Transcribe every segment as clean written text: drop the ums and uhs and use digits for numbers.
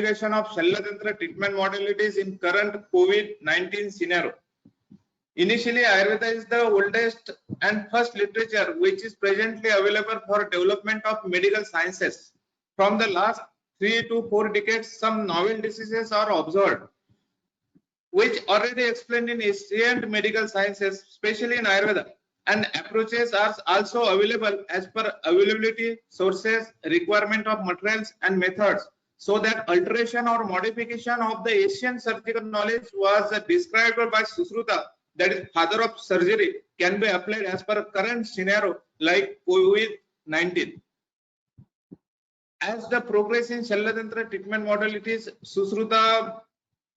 Application of Shallatantra treatment modalities in current COVID-19 scenario. Initially, Ayurveda is the oldest and first literature which is presently available for development of medical sciences. From the last 3 to 4 decades, some novel diseases are observed, which already explained in ancient medical sciences, especially in Ayurveda, and approaches are also available as per availability, sources, requirement of materials and methods, so that alteration or modification of the ancient surgical knowledge was described by Sushruta, that is father of surgery, can be applied as per current scenario like COVID-19. As the progress in Shallatantra treatment modalities, Sushruta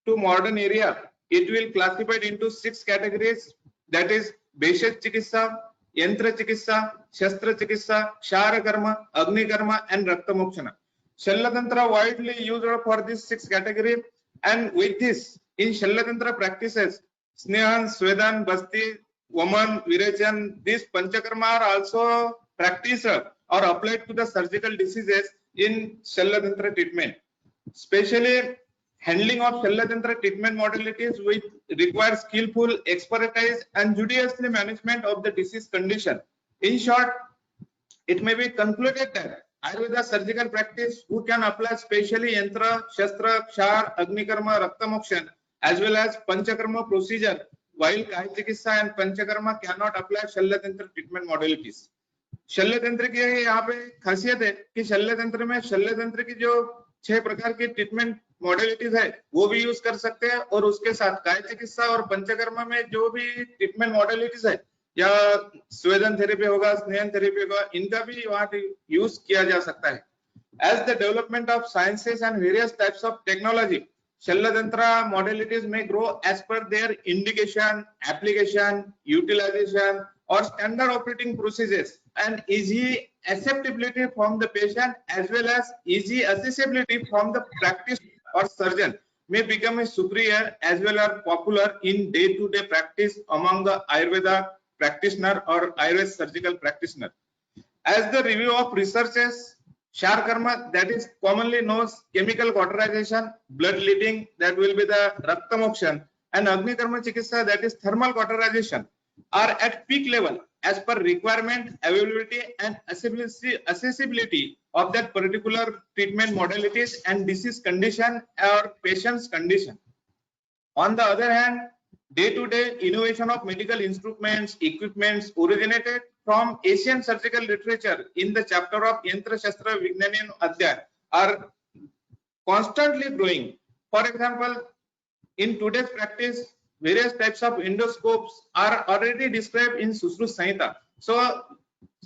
to modern era, it will classified into 6 categories, that is Bheshaj Chikitsa, Yantra Chikitsa, Shastra Chikitsa, Kshara Karma, Agni Karma and Rakta Mokshana. Shallatantra widely used for these 6 categories, and with this in Shallatantra practices, Snehan, Swedan, Basti, Waman, Virechan, these Panchakarma are also practiced or applied to the surgical diseases in Shallatantra treatment. Especially handling of Shallatantra treatment modalities which require skillful expertise and judiciously management of the disease condition. In short, it may be concluded that Ayurveda surgical practice who can apply specially Yantra, Shastra, Kshar, Agni Karma, Rakta Mokshan as well as Panchakarma procedure, while Kaya Chikitsa and Panchakarma cannot apply Shallatantra treatment modalities. शल्यतंत्र की यहाँ पे खासियत है कि शल्यतंत्र में शल्यतंत्र की जो 6 प्रकार की ट्रीटमेंट मॉडलिटीज है वो भी यूज कर सकते हैं, और उसके साथ काय चिकित्सा और पंचकर्मा में जो भी ट्रीटमेंट मॉडलिटीज है या स्वेदन थेरेपी होगा, स्नेहन थेरेपी होगा, इनका भी वहाँ यूज किया जा सकता है. As the development of sciences and various types of technology, Shallatantra modalities may grow as per their indication, application, utilization or standard operating procedures, and easy acceptability from the patient as well as easy accessibility from the practice or surgeon may become a superior as well as popular in day-to-day practice among the Ayurveda practitioner or Ayurveda surgical practitioner. As the review of researches, Kshar Karma, that is commonly known as chemical cauterization, blood leading, that will be the Rakta Mokshan, and Agni Karma Chikitsa, that is thermal cauterization, are at peak level as per requirement, availability and accessibility of that particular treatment modalities and disease condition or patient's condition. On the other hand, day-to-day innovation of medical instruments, equipments originated from Asian surgical literature in the chapter of Yantra Shastra Vignanin Adhyay are constantly growing. For example, in today's practice, various types of endoscopes are already described in Sushruta Samhita. So,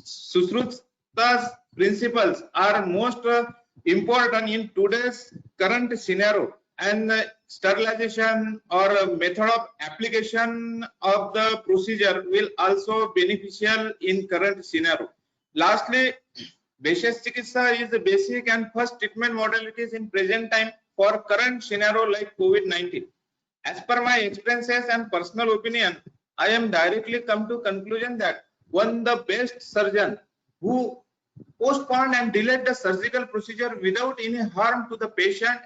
Sushruta's principles are most important in today's current scenario, and sterilization or method of application of the procedure will also beneficial in current scenario. Lastly, Bheshaj Chikitsa is the basic and first treatment modalities in present time for current scenario like COVID-19. As per my experiences and personal opinion, I am directly come to conclusion that one the best surgeon who postponed and delayed the surgical procedure without any harm to the patient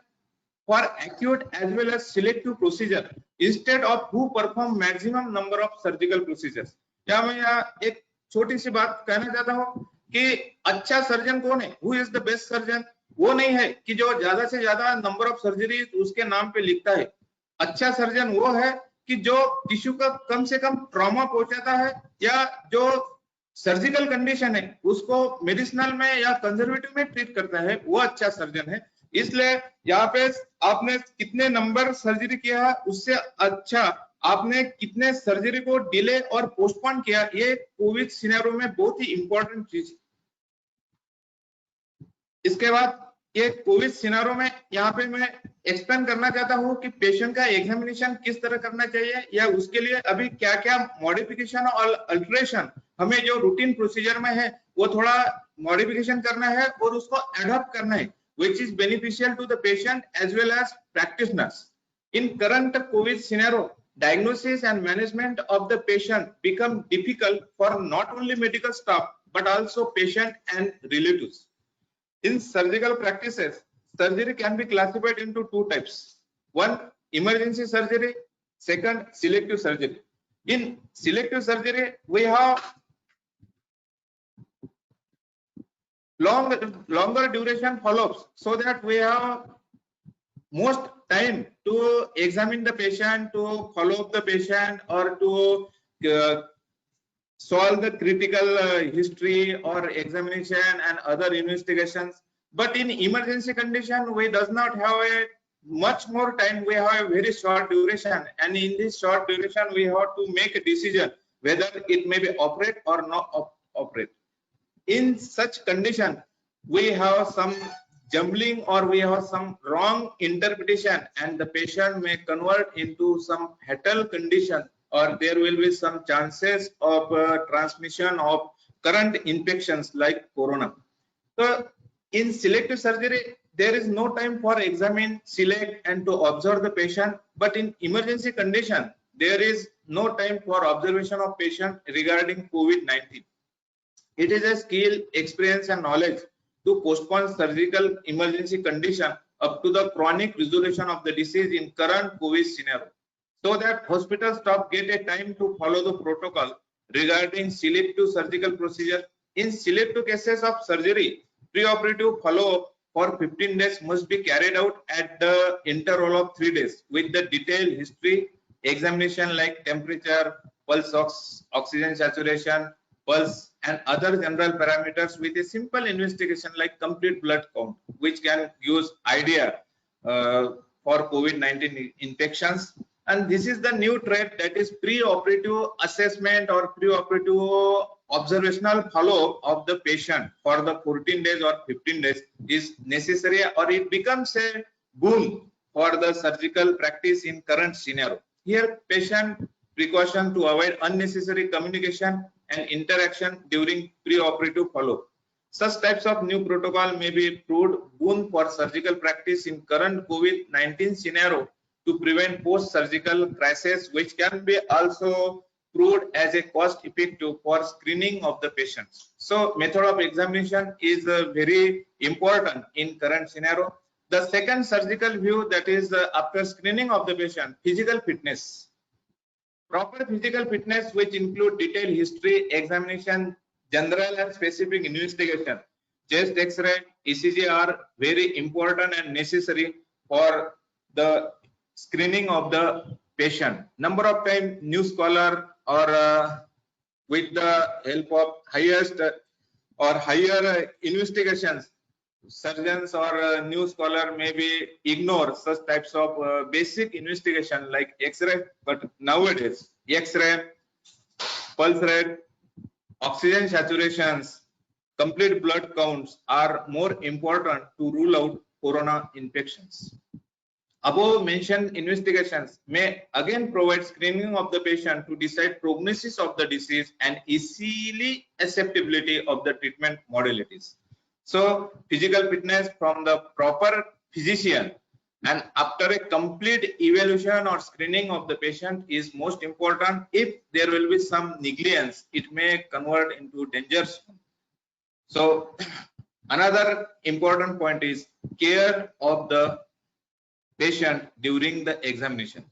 for acute as well as selective procedure instead of who perform maximum number of surgical procedures. क्या मैं यहाँ एक छोटी सी बात कहना चाहता हूँ कि अच्छा सर्जन कौन है, who is the best surgeon? वो नहीं है कि जो ज्यादा से ज्यादा नंबर ऑफ सर्जरी उसके नाम पे लिखता है. अच्छा सर्जन वो है कि जो टिश्यू का कम से कम ट्रॉमा पहुंचाता है या जो सर्जिकल कंडीशन है उसको मेडिसिनल में या कंजर्वेटिव में ट्रीट करता है, वो अच्छा सर्जन है. इसलिए यहाँ पे आपने कितने नंबर सर्जरी किया उससे अच्छा आपने कितने सर्जरी को डिले और पोस्टपोन किया, ये कोविड सिनेरियो में बहुत ही इंपॉर्टेंट चीज. इसके बाद ये कोविड सिनेरियो में यहाँ पे मैं एक्सप्लेन करना चाहता हूँ कि पेशेंट का एग्जामिनेशन किस तरह करना चाहिए या उसके लिए अभी क्या क्या मॉडिफिकेशन और अल्टरेशन हमें जो रूटीन प्रोसीजर में है वो थोड़ा मॉडिफिकेशन करना है और उसको एडॉप्ट करना है, which is beneficial to the patient as well as practitioners. In current COVID scenario, diagnosis and management of the patient become difficult for not only medical staff but also patient and relatives. In surgical practices, surgery can be classified into two types. One, emergency surgery. Second, selective surgery. In selective surgery, we have longer duration follow-ups, so that we have most time to examine the patient, to follow up the patient, or to solve the critical history or examination and other investigations. But in emergency condition, we does not have a much more time. We have a very short duration, and in this short duration, we have to make a decision whether it may be operate or not operate. In such condition, we have some jumbling or we have some wrong interpretation, and the patient may convert into some fatal condition, or there will be some chances of transmission of current infections like corona. So in selective surgery, there is no time for examine, select, and to observe the patient. But in emergency condition, there is no time for observation of patient regarding COVID-19. It is a skill, experience, and knowledge to postpone surgical emergency condition up to the chronic resolution of the disease in current COVID scenario, so that hospital staff get a time to follow the protocol regarding selective surgical procedure. In selective cases of surgery, preoperative follow-up for 15 days must be carried out at the interval of 3 days with the detailed history, examination like temperature, pulse oxygen saturation, pulse, and other general parameters with a simple investigation like complete blood count, which can use idea for COVID-19 infections. And this is the new trend, that is pre-operative assessment or pre-operative observational follow-up of the patient for the 14 days or 15 days is necessary, or it becomes a boon for the surgical practice in current scenario. Here, patient precaution to avoid unnecessary communication and interaction during pre-operative follow-up. Such types of new protocol may be proved boon for surgical practice in current COVID-19 scenario to prevent post-surgical crisis, which can be also proved as a cost-effective for screening of the patients. So method of examination is very important in current scenario. The second surgical view, that is after screening of the patient, physical fitness. Proper physical fitness, which include detailed history, examination, general and specific investigation, chest X-ray, ECG are very important and necessary for the screening of the patient. Number of time new scholar or with the help of highest or higher investigations, surgeons or new scholar maybe ignore such types of basic investigation like X-ray, but nowadays X-ray, pulse rate, oxygen saturations, complete blood counts are more important to rule out corona infections. Above mentioned investigations may again provide screening of the patient to decide prognosis of the disease and easily acceptability of the treatment modalities. So physical fitness from the proper physician and after a complete evaluation or screening of the patient is most important. If there will be some negligence, it may convert into danger. So another important point is care of the patient during the examination.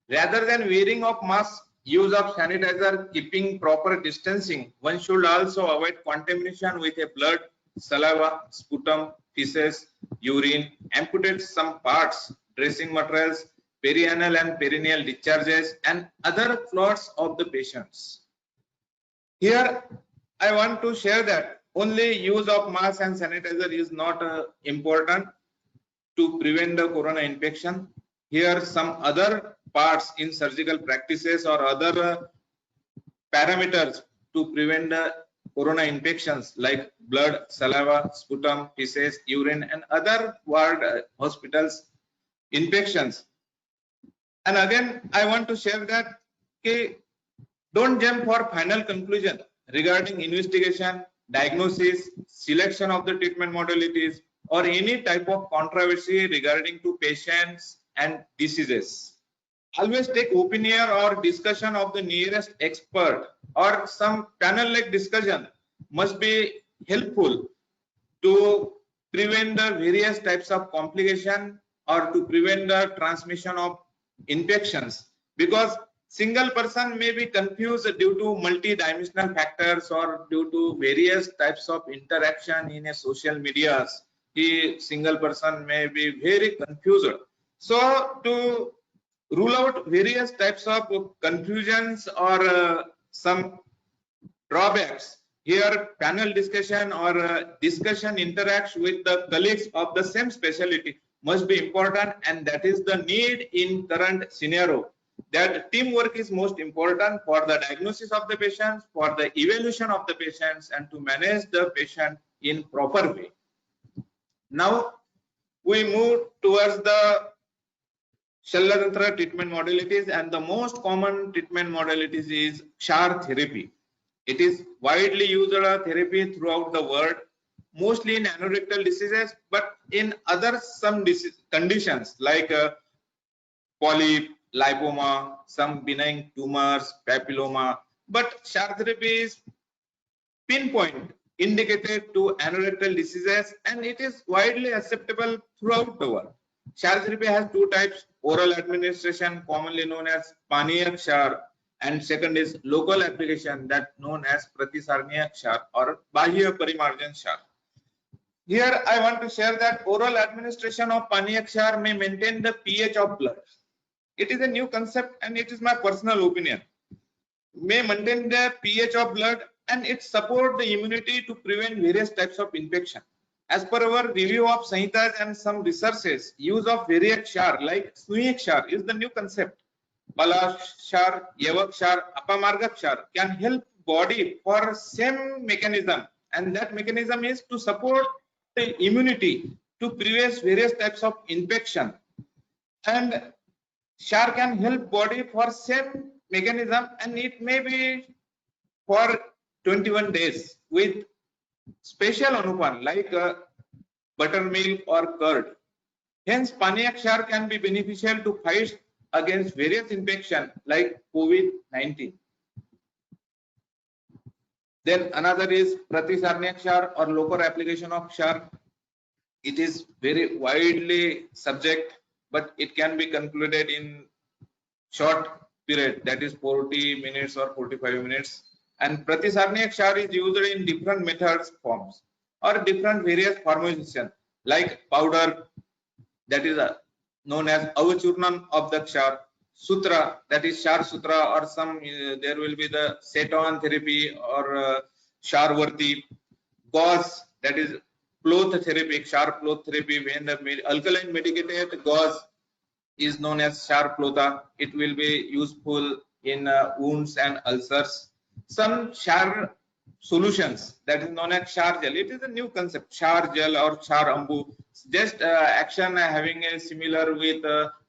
Rather than wearing of mask, use of sanitizer, keeping proper distancing, one should also avoid contamination with a blood, saliva, sputum, feces, urine, amputate some parts, dressing materials, perianal and perineal discharges, and other fluids of the patients. Here, I want to share that only use of mask and sanitizer is not important to prevent the corona infection. Here, some other parts in surgical practices or other parameters to prevent the corona infections like blood, saliva, sputum, feces, urine, and other ward hospitals infections. And again, I want to share that don't jump for final conclusion regarding investigation, diagnosis, selection of the treatment modalities, or any type of controversy regarding to patients and diseases. Always take opinion or discussion of the nearest expert, or some panel like discussion must be helpful to prevent the various types of complication or to prevent the transmission of infections, because single person may be confused due to multi-dimensional factors or due to various types of interaction in a social medias. A single person may be very confused. So to rule out various types of confusions or some drawbacks, here panel discussion or discussion interacts with the colleagues of the same specialty must be important, and that is the need in current scenario, that teamwork is most important for the diagnosis of the patients, for the evaluation of the patients, and to manage the patient in proper way. Now we move towards the Shalatantra treatment modalities, and the most common treatment modalities is Ksar therapy. It is widely used therapy throughout the world, mostly in anorectal diseases, but in other some conditions like polyp, lipoma, some benign tumors, papilloma. But Ksar therapy is pinpoint indicated to anorectal diseases, and it is widely acceptable throughout the world. Ksar therapy has two types: oral administration, commonly known as Paniya Ksar, and second is local application, that known as Pratisarniya Ksar or Bahya Parimarjan Ksar. Here I want to share that oral administration of Paniya Ksar may maintain the pH of blood. It is a new concept and it is my personal opinion. May maintain the pH of blood, and it support the immunity to prevent various types of infection. As per our review of Samhitas and some researches, use of various Ksar like Sui Ksar is the new concept. Bala Ksar, Yavak Ksar, Apamarga Ksar can help body for same mechanism, and that mechanism is to support the immunity to prevent various types of infection. And Ksar can help body for same mechanism, and it may be for 21 days with special anupan like buttermilk or curd. Hence, Paniya Ksar can be beneficial to fight against various infections like COVID-19. Then another is Pratisarniya Ksar or local application of Ksar. It is very widely subject, but it can be concluded in short period, that is 40 minutes or 45 minutes. And Pratisarniya Ksar is used in different methods, forms, or different various formulation like powder, that is known as avachurnan of the Ksar, sutra, that is Ksar sutra, or some there will be the seton therapy or Ksarvarti, gauze, that is cloth therapy, Ksar cloth therapy, when the alkaline medicated gauze is known as Ksar plotha. It will be useful in wounds and ulcers. Some Ksar solutions, that is known as Ksar gel. It is a new concept, Ksar gel or Ksar ambu, just action having a similar with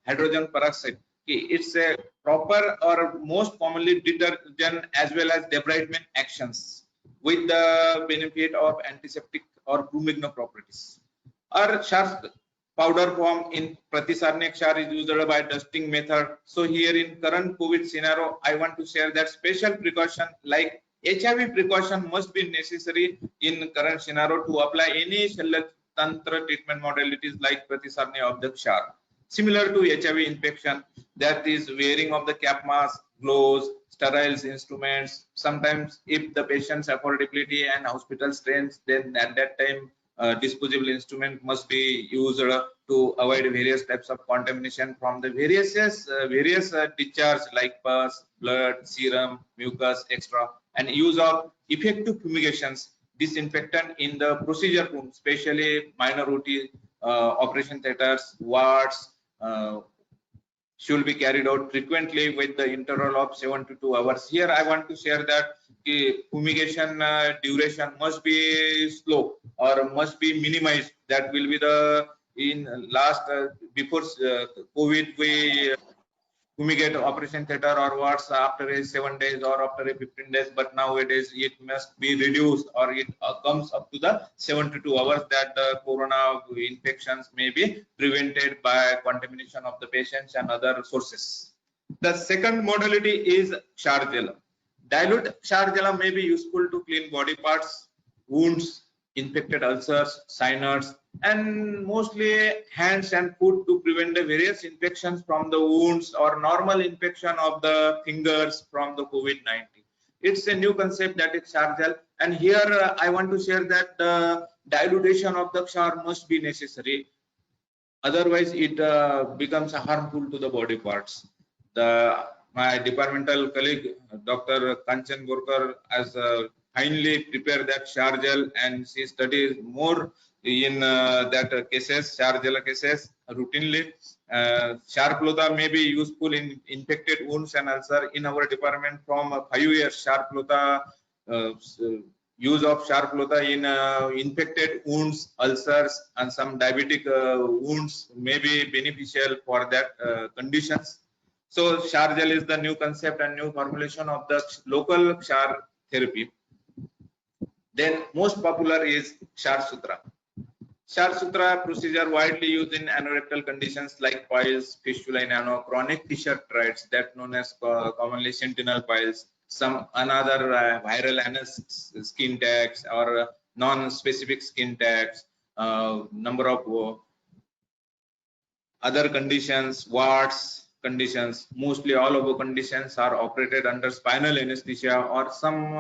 hydrogen peroxide. It's a proper or most commonly detergent as well as debridement actions with the benefit of antiseptic or bromigno properties. Or Ksar powder form in Pratisarniya Ksar is used by dusting method. So here in current COVID scenario, I want to share that special precaution like HIV precaution must be necessary in current scenario to apply any Shalatantra treatment modalities like Pratisarniya of the Ksar. Similar to HIV infection, that is wearing of the cap mask, gloves, sterile instruments. Sometimes if the patient's affordability and hospital strength, then at that time disposable instrument must be used to avoid various types of contamination from the various discharge like pus, blood, serum, mucus, etc. And use of effective fumigations, disinfectant in the procedure room, especially minor OT operation theaters, wards, should be carried out frequently with the interval of 7 to 2 hours. Here I want to share that fumigation duration must be slow or must be minimized. That will be the in last before COVID we fumigate operation theater or wards after a 7 days or after a 15 days, but nowadays it must be reduced or it comes up to the 7 to 2 hours, that the corona infections may be prevented by contamination of the patients and other sources. The second modality is Ksar gel. Dilute Ksar gel may be useful to clean body parts, wounds, infected ulcers, cyanodes, and mostly hands and foot to prevent the various infections from the wounds or normal infection of the fingers from the COVID-19. It's a new concept, that is shower gel, and here I want to share that the dilution of the shower must be necessary, otherwise it becomes harmful to the body parts. My departmental colleague Dr. Kanchan Borkar has finally prepared that shower gel, and she studies more in that cases, shower gel cases routinely. Sharplota may be useful in infected wounds and ulcer. In our department from 5 years, Sharplota use of Sharplota in infected wounds, ulcers, and some diabetic wounds may be beneficial for that conditions. So shower gel is the new concept and new formulation of the local shower therapy. Then most popular is shower sutra. Shower sutra procedure widely used in anorectal conditions like piles, fistulae nano, chronic Fischer-Treids, that known as commonly sentinel piles, some another viral skin tags or non-specific skin tags, number of other conditions, warts conditions. Mostly all of the conditions are operated under spinal anesthesia or some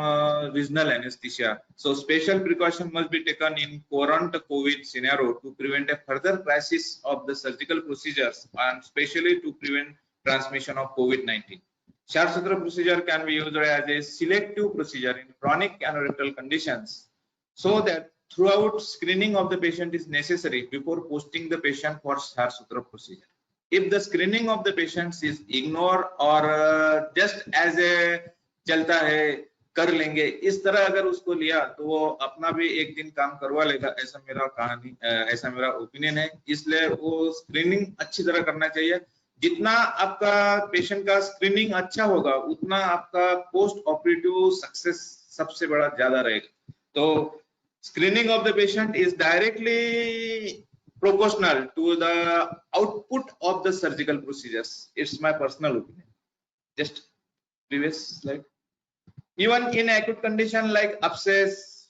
regional anesthesia. So special precaution must be taken in current COVID scenario to prevent a further crisis of the surgical procedures, and especially to prevent transmission of COVID-19. Shower sutra procedure can be used as a selective procedure in chronic anorectal conditions, so that throughout screening of the patient is necessary before posting the patient for shower sutra procedure. If the screening of the patients is ignored or just as a चलता है कर लेंगे इस तरह अगर उसको लिया तो वो अपना भी एक दिन काम करवा लेगा, ऐसा मेरा कहानी ऐसा मेरा ओपिनियन है। इसलिए वो स्क्रीनिंग अच्छी तरह करना चाहिए। जितना आपका पेशेंट का स्क्रीनिंग अच्छा होगा उतना आपका पोस्ट ऑपरेटिव सक्सेस सबसे बड़ा ज्यादा रहेगा। तो screening of the patient is directly proportional to the output of the surgical procedures. It's my personal opinion. Just previous slide. Even in acute condition like abscess,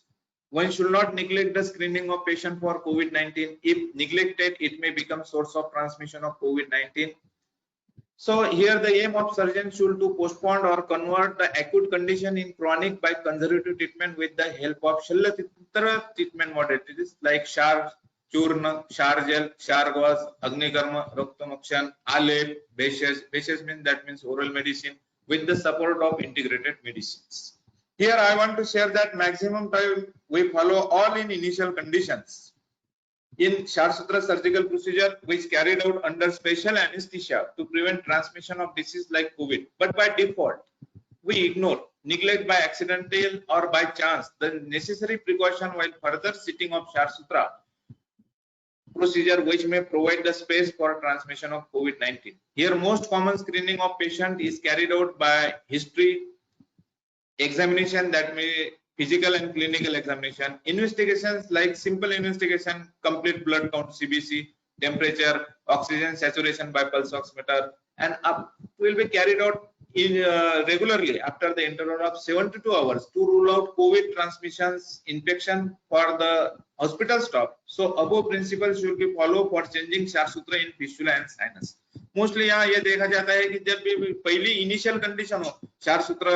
one should not neglect the screening of patient for COVID-19. If neglected, it may become source of transmission of COVID-19. So here the aim of surgeon should to postpone or convert the acute condition in chronic by conservative treatment with the help of Shalyatitra treatment modalities like shower churna, shower gel, shower gauze, agnikarma, raktamokshan, alep, bheshaj means that means oral medicine with the support of integrated medicines. Here I want to share that maximum time we follow all in initial conditions. In shower sutra surgical procedure which carried out under special anesthesia to prevent transmission of disease like COVID, but by default we ignore, neglect by accidental or by chance the necessary precaution while further sitting of shower sutra procedure which may provide the space for transmission of COVID-19. Here most common screening of patient is carried out by history, examination, that may physical and clinical examination, investigations like simple investigation, complete blood count CBC, temperature, oxygen saturation by pulse oximeter, and will be carried out in regularly after the interval of 72 hours to rule out COVID transmissions infection for the hospital staff. So above principles should be followed for changing shower sutra in fistula and sinus. Mostly यहाँ ये देखा जाता है कि जब भी पहली initial condition हो shower sutra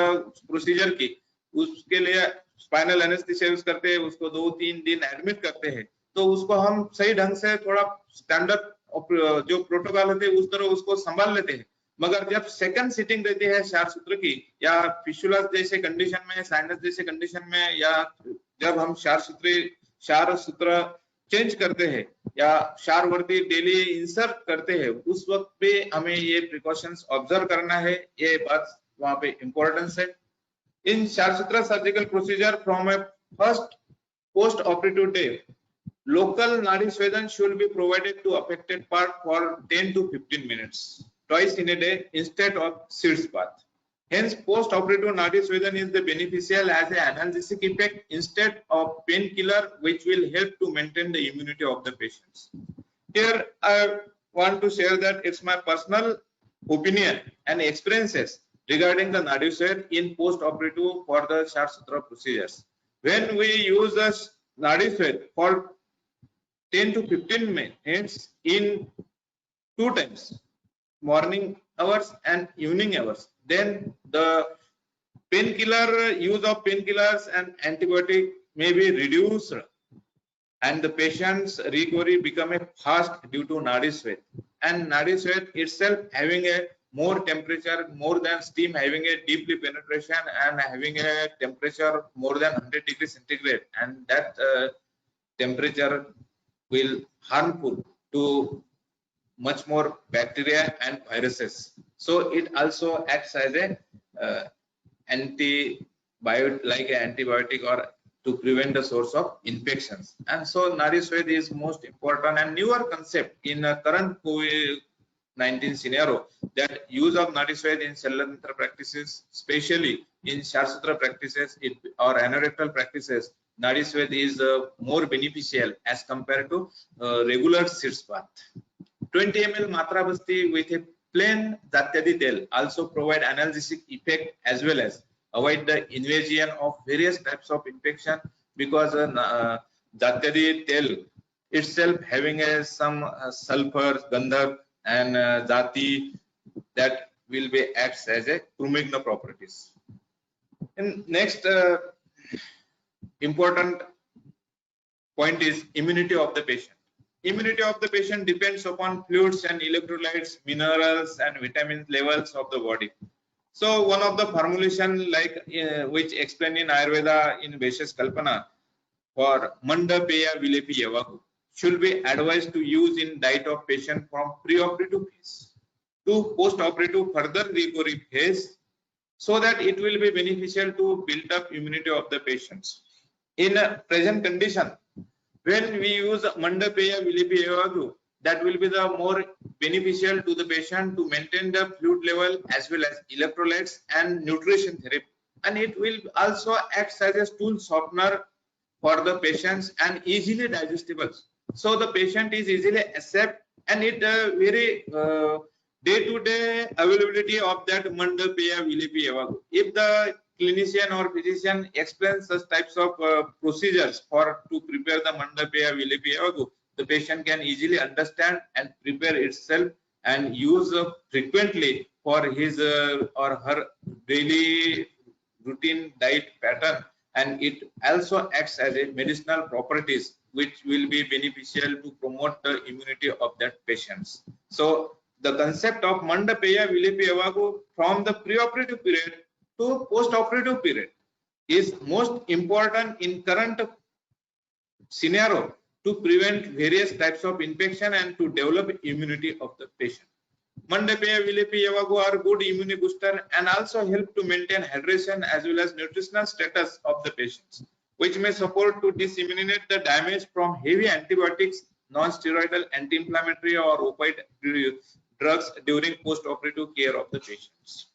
प्रोसीजर की, उसके लिए स्पाइनल एनेस्थीसिया यूज करते हैं, उसको 2-3 दिन एडमिट करते हैं, तो उसको हम सही ढंग से थोड़ा स्टैंडर्ड जो प्रोटोकॉल होते हैं उस तरह उसको संभाल लेते हैं। मगर जब सेकंड सिटिंग रहती है shower सूत्र की या फिस्टुला जैसे कंडीशन में, साइनस जैसे कंडीशन में, या जब हम shower सूत्र चेंज करते हैं या shower वर्दी डेली इंसर्ट करते हैं, उस वक्त पे हमें ये प्रिकॉशंस ऑब्जर्व करना है, ये बात वहां पे इंपॉर्टेंस है। In shower sutra surgical procedure from a first post operative day, local nadi swedan should be provided to affected part for 10 to 15 minutes twice in a day instead of sitz bath. Hence post operative nadi swedan is the beneficial as an analgesic effect instead of painkiller, which will help to maintain the immunity of the patients. Here I want to share that it's my personal opinion and experiences regarding the nadi sweat in post operative for the shower sutra procedures. When we use the Nadi Swed for 10 to 15 minutes in 2 times, morning hours and evening hours. Then the painkiller use of painkillers and antibiotic may be reduced, and the patient's recovery become a fast due to Nadi Swed. And Nadi Swed itself having a more temperature, more than steam, having a deeply penetration and having a temperature more than 100 degrees centigrade, and that temperature will harmful to much more bacteria and viruses. So it also acts as a antibiotic or to prevent the source of infections. And so Nadi Swed is most important and newer concept in a current COVID-19 scenario, that use of Nadi Swed in Shalatantra practices, especially in Shastra practices or anorectal practices. Nadi Swed is more beneficial as compared to regular sitz bath. 20 ml Matra Basti with a plain Jatyadi tel also provide analgesic effect as well as avoid the invasion of various types of infection, because Jatyadi tel itself having some sulfur, gandhak and jati that will be acts as a crumigna properties. And next important point is immunity of the patient. Immunity of the patient depends upon fluids and electrolytes, minerals and vitamin levels of the body. So one of the formulation like which explained in Ayurveda in Vaishya's Kalpana for Manda Peya Vilepi Yavaku should be advised to use in diet of patient from pre-operative phase to post-operative further recovery phase, so that it will be beneficial to build up immunity of the patients. In a present condition, when we use Manda Peya Vilepi Yavaku, that will be the more beneficial to the patient to maintain the fluid level as well as electrolytes and nutrition therapy, and it will also act as a stool softener for the patients and easily digestible. So the patient is easily accept, and it very day-to-day availability of that Manda Peya Vilepi Yavaku. If the clinician or physician explains such types of procedures for to prepare the Manda Peya Vilepi Yavaku, the patient can easily understand and prepare itself and use frequently for his or her daily routine diet pattern, and it also acts as a medicinal properties which will be beneficial to promote the immunity of that patients. So the concept of Manda Peya Vilepi Yavaku from the preoperative period to post-operative period is most important in current scenario to prevent various types of infection and to develop immunity of the patient. Manda Peya Vilepi Yavaku are good immune booster and also help to maintain hydration as well as nutritional status of the patients, which may support to disseminate the damage from heavy antibiotics, non-steroidal anti-inflammatory or opioid drugs during post-operative care of the patients.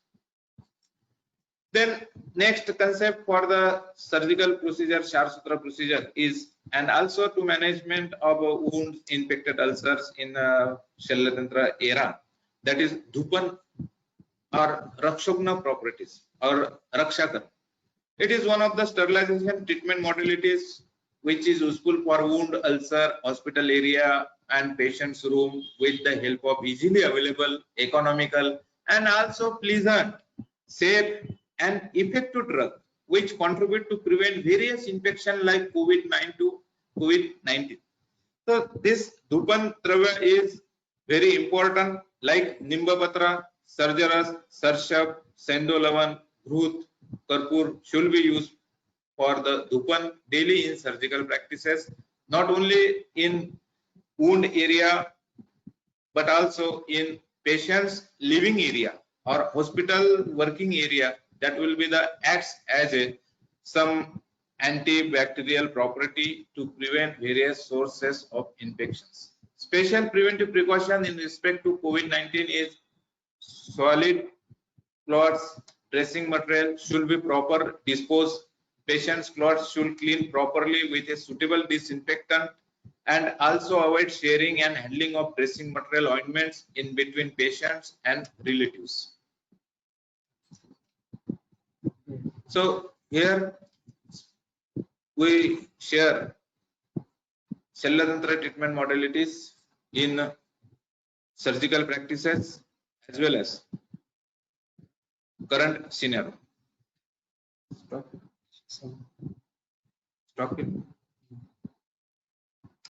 Then next concept for the surgical procedure, Sharsutra procedure is, and also to management of wounds, infected ulcers in Shalatantra era, that is Dhupan or Rakshogna properties or Rakshakar. It is one of the sterilization treatment modalities which is useful for wound, ulcer, hospital area and patient's room with the help of easily available, economical and also pleasant, safe and effective drug which contribute to prevent various infections like COVID-19. So this Dhupan Dravya is very important, like Nimbapatra, Sarjaras, Sarshap, Sendolavan, Dhrut, Karpur should be used for the Dhupan daily in surgical practices, not only in wound area but also in patient's living area or hospital working area. That will be the acts as a some antibacterial property to prevent various sources of infections. Special preventive precaution in respect to COVID-19 is solid cloths, dressing material should be proper disposed. Patient's clothes should clean properly with a suitable disinfectant, and also avoid sharing and handling of dressing material ointments in between patients and relatives. So here we share Shalyatantra treatment modalities in surgical practices as well as current scenario. Stop it.